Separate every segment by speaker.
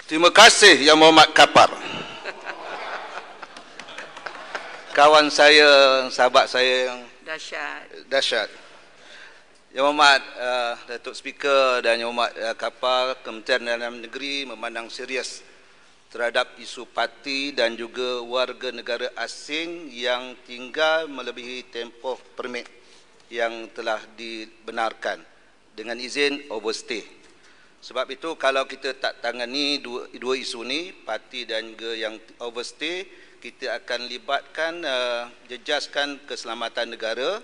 Speaker 1: Terima kasih Yang Mohd Kapar. Kawan saya, sahabat saya yang dahsyat. Yang Mohd Datuk Speaker dan Yang Mohd Kapar, Kementerian Dalam Negeri memandang serius terhadap isu parti dan juga warga negara asing yang tinggal melebihi tempoh permit yang telah dibenarkan dengan izin overstay. Sebab itu kalau kita tak tangani dua isu ni, parti dan juga yang overstay, kita akan libatkan jejaskan keselamatan negara,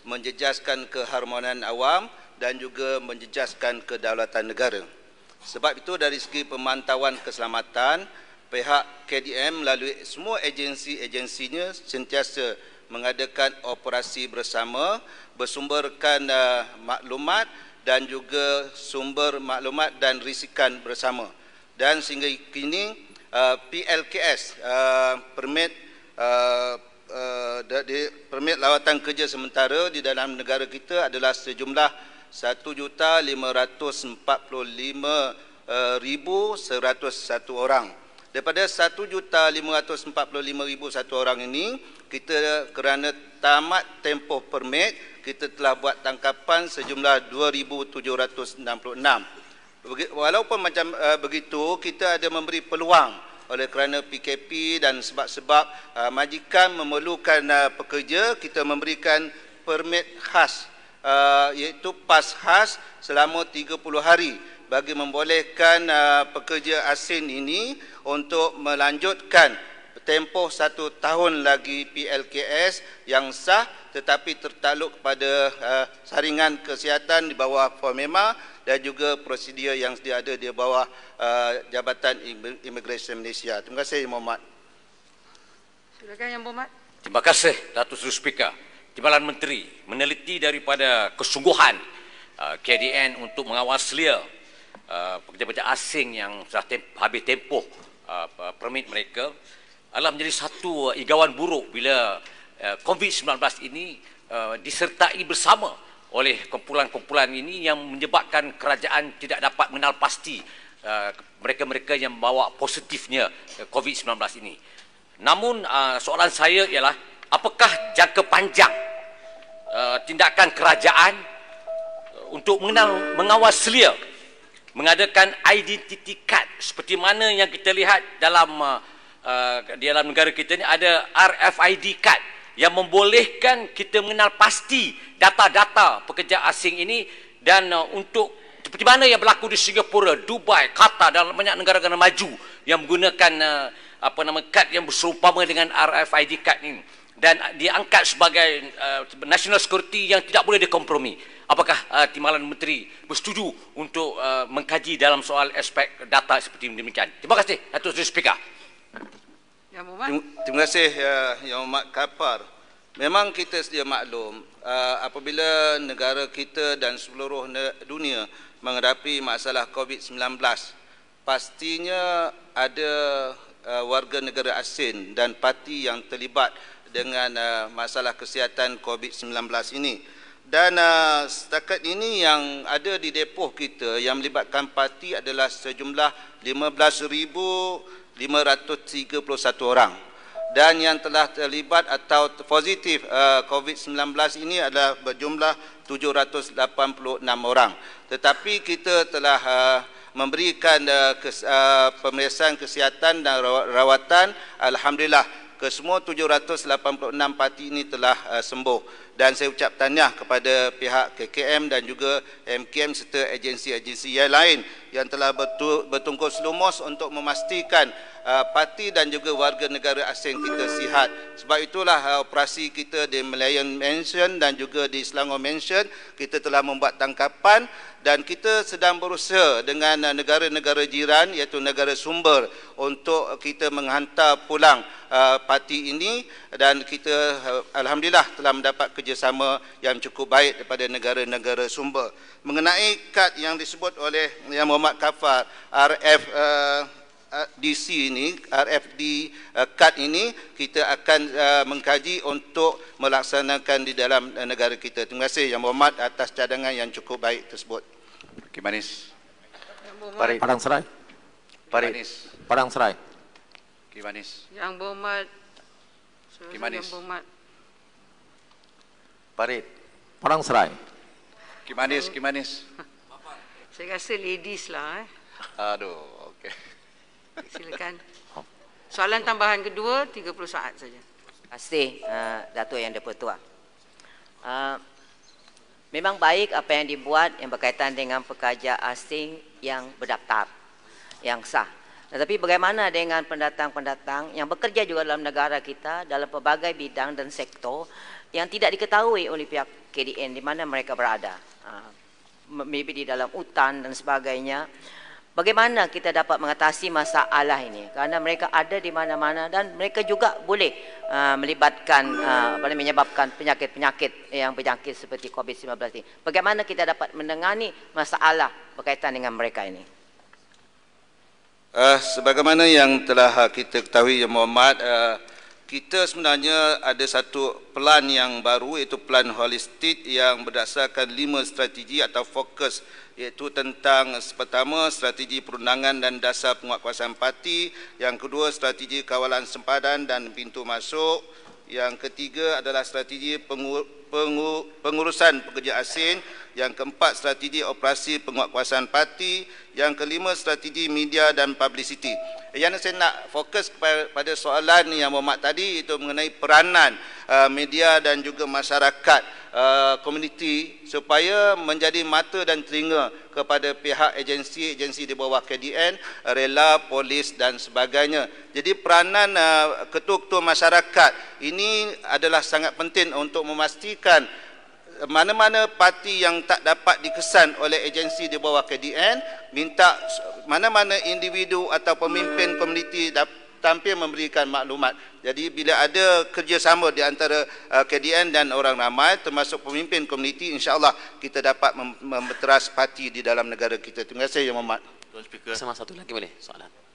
Speaker 1: menjejaskan keharmonian awam dan juga menjejaskan kedaulatan negara. Sebab itu dari segi pemantauan keselamatan, pihak KDM melalui semua agensi-agensinya sentiasa mengadakan operasi bersama, bersumberkan maklumat dan juga sumber maklumat dan risikan bersama. Dan sehingga kini PLKS, permit lawatan kerja sementara di dalam negara kita adalah sejumlah 1,545,101 orang. Daripada 1,545,101 orang ini, kita kerana tamat tempoh permit, kita telah buat tangkapan sejumlah 2,766. Walaupun macam begitu, kita ada memberi peluang oleh kerana PKP dan sebab-sebab majikan memerlukan pekerja, kita memberikan permit khas, iaitu PAS khas selama 30 hari bagi membolehkan pekerja asing ini untuk melanjutkan tempoh 1 tahun lagi PLKS yang sah tetapi tertakluk kepada saringan kesihatan di bawah FOMEMA dan juga prosedur yang sedia ada di bawah Jabatan Imigresen Malaysia. Terima kasih Yang Mohd.
Speaker 2: Silakan Yang Mohd.
Speaker 3: Terima kasih Datuk Seri Speaker. Timbalan Menteri meneliti daripada kesungguhan KDN untuk mengawal selia pekerja-pekerja asing yang sudah habis tempoh permit mereka adalah menjadi satu igauan buruk bila COVID-19 ini disertai bersama oleh kumpulan-kumpulan ini yang menyebabkan kerajaan tidak dapat mengenal pasti mereka-mereka yang membawa positifnya COVID-19 ini. Namun soalan saya ialah, apakah jangka panjang tindakan kerajaan untuk mengawal selia mengadakan identity card seperti mana yang kita lihat dalam negara kita ni ada RFID card yang membolehkan kita mengenal pasti data-data pekerja asing ini, dan untuk seperti mana yang berlaku di Singapura, Dubai, Qatar dan banyak negara-negara maju yang menggunakan kad yang berseumpama dengan RFID card ini dan diangkat sebagai national security yang tidak boleh dikompromi. Apakah Timbalan Menteri bersetuju untuk mengkaji dalam soal aspek data seperti demikian? Terima kasih Datuk Seri Speaker.
Speaker 1: Terima kasih Yang Mohd Kapar. Memang kita sedia maklum apabila negara kita dan seluruh dunia menghadapi masalah COVID-19, pastinya ada warga negara asing dan parti yang terlibat dengan masalah kesihatan COVID-19 ini. Dan setakat ini yang ada di depoh kita yang melibatkan parti adalah sejumlah 15,531 orang. Dan yang telah terlibat atau positif COVID-19 ini adalah berjumlah 786 orang. Tetapi kita telah memberikan pemeriksaan kesihatan dan rawatan. Alhamdulillah, kesemua 786 parti ini telah sembuh. Dan saya ucap tahniah kepada pihak KKM dan juga MKM serta agensi-agensi yang lain yang telah bertungkus lumus untuk memastikan parti dan juga warga negara asing kita sihat. Sebab itulah operasi kita di Malayan Mansion dan juga di Selangor Mansion, kita telah membuat tangkapan dan kita sedang berusaha dengan negara-negara jiran iaitu negara sumber untuk kita menghantar pulang parti ini, dan kita alhamdulillah telah mendapat kerjasama yang cukup baik daripada negara-negara sumber. Mengenai kad yang disebut oleh Yang Mohd Kapar, RFD kad ini kita akan mengkaji untuk melaksanakan di dalam negara kita. Terima kasih Yang Mohd atas cadangan yang cukup baik tersebut.
Speaker 4: Okey, Manis.
Speaker 2: Padang
Speaker 4: Serai. Parit.
Speaker 3: Kimanis.
Speaker 4: Padang Serai.
Speaker 3: Kimanis.
Speaker 2: Yang Berhormat
Speaker 3: Kimanis.
Speaker 2: Yang Berhormat
Speaker 4: Parit. Padang Serai.
Speaker 3: Kimanis. Kimanis.
Speaker 2: saya rasa ladies lah
Speaker 3: Aduh, okey.
Speaker 2: silakan. Soalan tambahan kedua 30 saat saja.
Speaker 5: Terima kasih Datuk Yang di-Pertua. Memang baik apa yang dibuat yang berkaitan dengan pekerja asing yang berdaftar, yang sah. Tetapi bagaimana dengan pendatang-pendatang yang bekerja juga dalam negara kita dalam pelbagai bidang dan sektor yang tidak diketahui oleh pihak KDN di mana mereka berada, maybe di dalam hutan dan sebagainya. Bagaimana kita dapat mengatasi masalah ini? Kerana mereka ada di mana-mana dan mereka juga boleh melibatkan, menyebabkan penyakit-penyakit yang berjangkit seperti COVID-19 ini. Bagaimana kita dapat menangani masalah berkaitan dengan mereka ini?
Speaker 1: Sebagaimana yang telah kita ketahui, Yang Berhormat, kita sebenarnya ada satu pelan yang baru, iaitu pelan holistik yang berdasarkan 5 strategi atau fokus, iaitu tentang pertama strategi perundangan dan dasar penguatkuasaan parti, yang kedua strategi kawalan sempadan dan pintu masuk, yang ketiga adalah strategi pengurusan pekerja asing, yang keempat strategi operasi penguatkuasaan parti, yang kelima strategi media dan publicity. Yang saya nak fokus pada soalan Yang Berhormat tadi, itu mengenai peranan media dan juga masyarakat komuniti supaya menjadi mata dan telinga kepada pihak agensi-agensi di bawah KDN, rela, polis dan sebagainya. Jadi peranan ketua-ketua masyarakat ini adalah sangat penting untuk memastikan mana-mana parti yang tak dapat dikesan oleh agensi di bawah KDN, minta mana-mana individu atau pemimpin komuniti tampil memberikan maklumat. Jadi bila ada kerjasama di antara KDN dan orang ramai termasuk pemimpin komuniti, insya-Allah kita dapat membeteras parti di dalam negara kita. Terima kasih Yang Berhormat.
Speaker 4: Tuan Speaker, sama satu lagi boleh soalan.